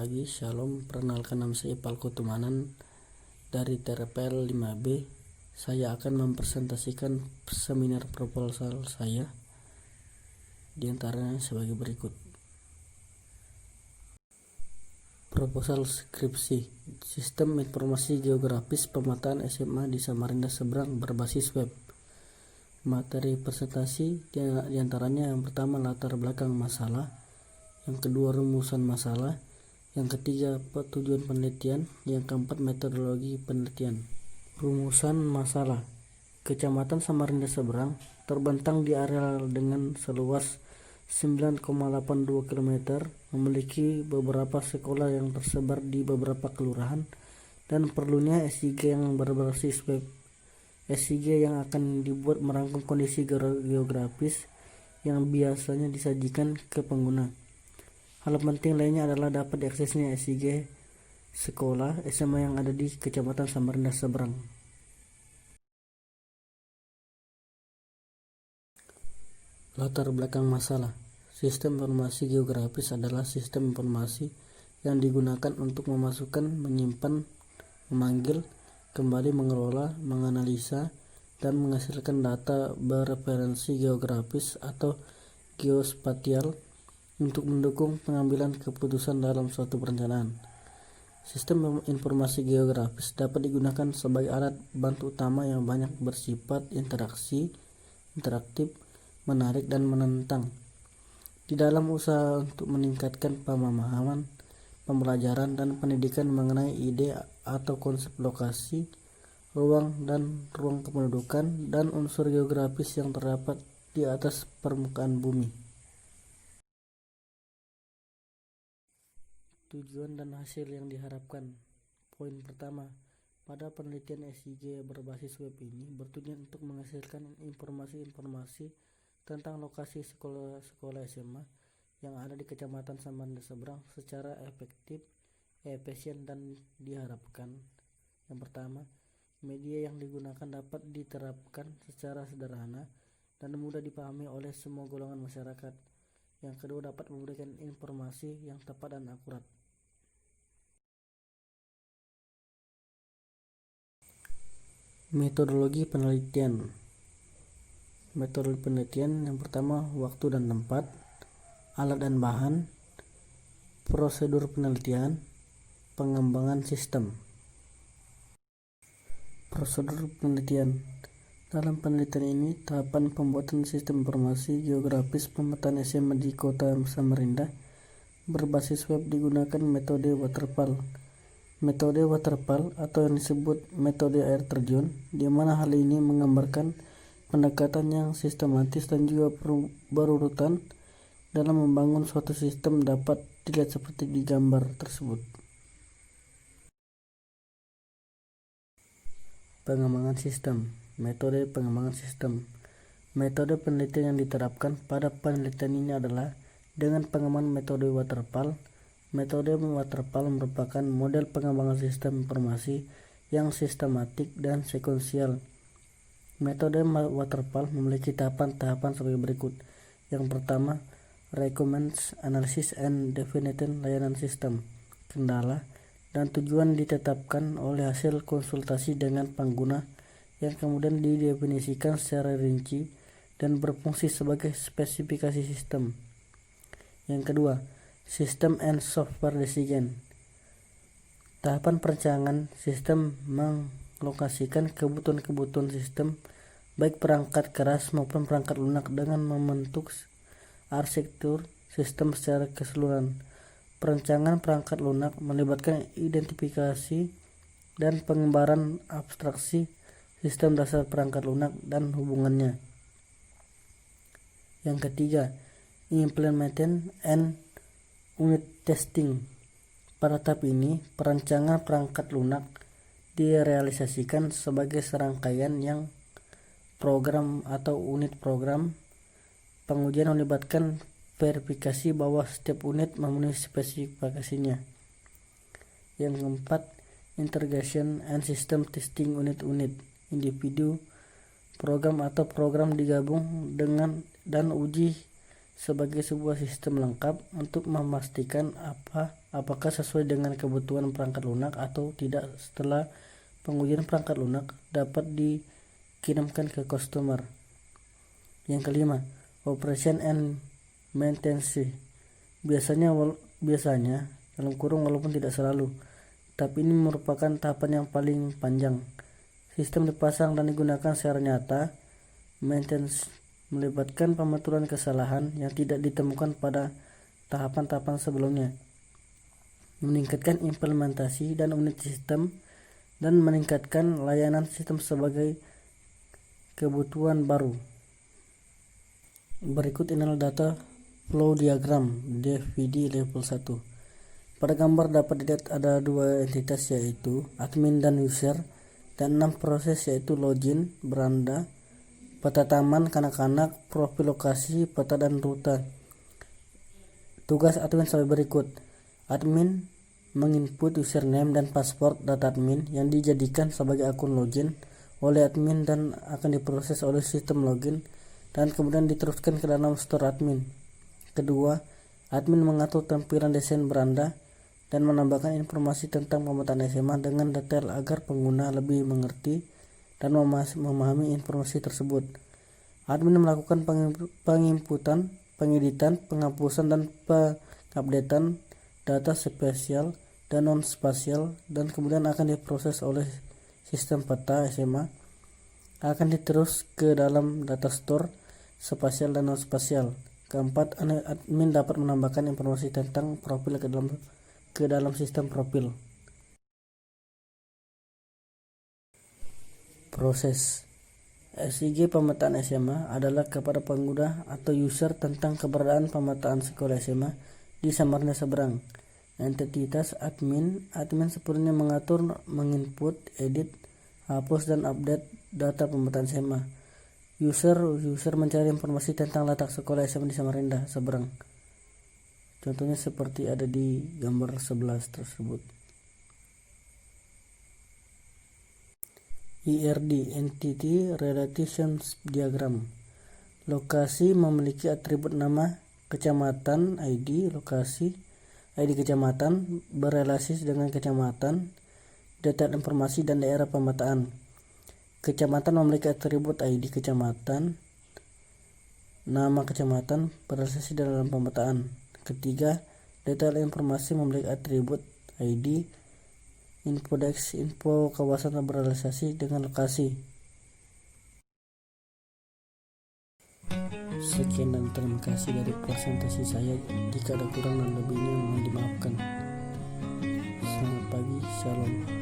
pagi, Shalom. Perkenalkan, nama saya Ipal Kutumanan dari TRPL 5B. Saya akan mempresentasikan seminar proposal saya, di antaranya sebagai berikut. Proposal skripsi Sistem Informasi Geografis Pemetaan SMA di Samarinda Seberang berbasis web. Materi presentasi di antaranya yang pertama latar belakang masalah, yang kedua rumusan masalah, yang ketiga tujuan penelitian, yang keempat metodologi penelitian. Rumusan masalah. Kecamatan Samarinda Seberang terbentang di areal dengan seluas 9,82 km, memiliki beberapa sekolah yang tersebar di beberapa kelurahan, dan perlunya SIG yang berbasis web. SIG yang akan dibuat merangkum kondisi geografis yang biasanya disajikan ke pengguna. Hal penting lainnya adalah dapat diaksesnya SIG sekolah SMA yang ada di Kecamatan Samarinda Seberang. Latar belakang masalah. Sistem informasi geografis adalah sistem informasi yang digunakan untuk memasukkan, menyimpan, memanggil, kembali mengelola, menganalisa, dan menghasilkan data bereferensi geografis atau geospatial untuk mendukung pengambilan keputusan dalam suatu perencanaan. Sistem informasi geografis dapat digunakan sebagai alat bantu utama yang banyak bersifat interaktif, menarik, dan menantang di dalam usaha untuk meningkatkan pemahaman, pembelajaran, dan pendidikan mengenai ide atau konsep lokasi, ruang dan ruang kependudukan, dan unsur geografis yang terdapat di atas permukaan bumi. Tujuan dan hasil yang diharapkan. Poin pertama, pada penelitian SIG berbasis web ini bertujuan untuk menghasilkan informasi-informasi tentang lokasi sekolah-sekolah SMA yang ada di Kecamatan Samarinda Seberang secara efektif, efisien, dan diharapkan. Yang pertama, media yang digunakan dapat diterapkan secara sederhana dan mudah dipahami oleh semua golongan masyarakat. Yang kedua, dapat memberikan informasi yang tepat dan akurat. Metodologi penelitian. Metode penelitian yang pertama, waktu dan tempat, alat dan bahan, prosedur penelitian, pengembangan sistem. Prosedur penelitian. Dalam penelitian ini, tahapan pembuatan sistem informasi geografis pemetaan SMA di Kota Samarinda berbasis web digunakan metode waterfall. Metode waterfall atau yang disebut metode air terjun, di mana hal ini menggambarkan pendekatan yang sistematis dan juga berurutan dalam membangun suatu sistem dapat dilihat seperti di gambar tersebut. Pengembangan sistem. Metode pengembangan sistem. Metode penelitian yang diterapkan pada penelitian ini adalah dengan pengembangan metode waterfall. Metode waterfall merupakan model pengembangan sistem informasi yang sistematik dan sekuensial. Metode waterfall memiliki tahapan-tahapan sebagai berikut. Yang pertama, requirements analysis and definition layanan sistem, kendala, dan tujuan ditetapkan oleh hasil konsultasi dengan pengguna yang kemudian didefinisikan secara rinci dan berfungsi sebagai spesifikasi sistem. Yang kedua, System and Software Design. Tahapan perencanaan sistem melokasikan kebutuhan-kebutuhan sistem, baik perangkat keras maupun perangkat lunak, dengan membentuk arsitektur sistem secara keseluruhan. Perencanaan perangkat lunak melibatkan identifikasi dan pengembaraan abstraksi sistem dasar perangkat lunak dan hubungannya. Yang ketiga, Implementation and Unit testing. Pada tahap ini, perancangan perangkat lunak direalisasikan sebagai serangkaian yang program atau unit program. Pengujian melibatkan verifikasi bahwa setiap unit memenuhi spesifikasinya. Yang keempat, integration and system testing unit-unit individu program atau program digabung dengan dan uji sebagai sebuah sistem lengkap untuk memastikan apakah sesuai dengan kebutuhan perangkat lunak atau tidak. Setelah pengujian perangkat lunak dapat dikirimkan ke customer. Yang kelima, operation and maintenance. Biasanya dalam kurung walaupun tidak selalu, tapi ini merupakan tahapan yang paling panjang. Sistem dipasang dan digunakan secara nyata. Maintenance melibatkan pembetulan kesalahan yang tidak ditemukan pada tahapan-tahapan sebelumnya, meningkatkan implementasi dan unit sistem, dan meningkatkan layanan sistem sebagai kebutuhan baru. Berikut inilah data flow diagram DVD level 1. Pada gambar dapat dilihat ada dua entitas, yaitu admin dan user, dan 6 proses, yaitu login, beranda, peta taman kanak-kanak, profil lokasi, peta dan rute. Tugas admin sebagai berikut. Admin menginput username dan password data admin yang dijadikan sebagai akun login oleh admin dan akan diproses oleh sistem login dan kemudian diteruskan ke dalam store admin. Kedua, admin mengatur tampilan desain beranda dan menambahkan informasi tentang pemetaan SMA dengan detail agar pengguna lebih mengerti dan memahami informasi tersebut. Admin melakukan penginputan, pengeditan, penghapusan, dan pengupdatean data spasial dan non-spasial, dan kemudian akan diproses oleh sistem peta SMA, akan diterus ke dalam data store spasial dan non-spasial. Keempat, admin dapat menambahkan informasi tentang profil ke dalam sistem profil. Proses SIG pemetaan SMA adalah kepada pengguna atau user tentang keberadaan pemetaan sekolah SMA di Samarinda seberang. Entitas admin sepenuhnya mengatur, menginput, edit, hapus, dan update data pemetaan SMA. User mencari informasi tentang letak sekolah SMA di Samarinda seberang. Contohnya seperti ada di gambar 11 tersebut. IRD, Entity Relations Diagram. Lokasi memiliki atribut nama kecamatan, ID lokasi, ID kecamatan berelasi dengan kecamatan, detail informasi dan daerah pemetaan. Kecamatan memiliki atribut ID kecamatan, nama kecamatan berelasi dalam pemetaan. Ketiga, detail informasi memiliki atribut ID, infodex, info kawasan berrealisasi dengan lokasi. Sekian dan terima kasih dari presentasi saya. Jika ada kurang dan lebihnya mohon dimaafkan. Selamat pagi, shalom.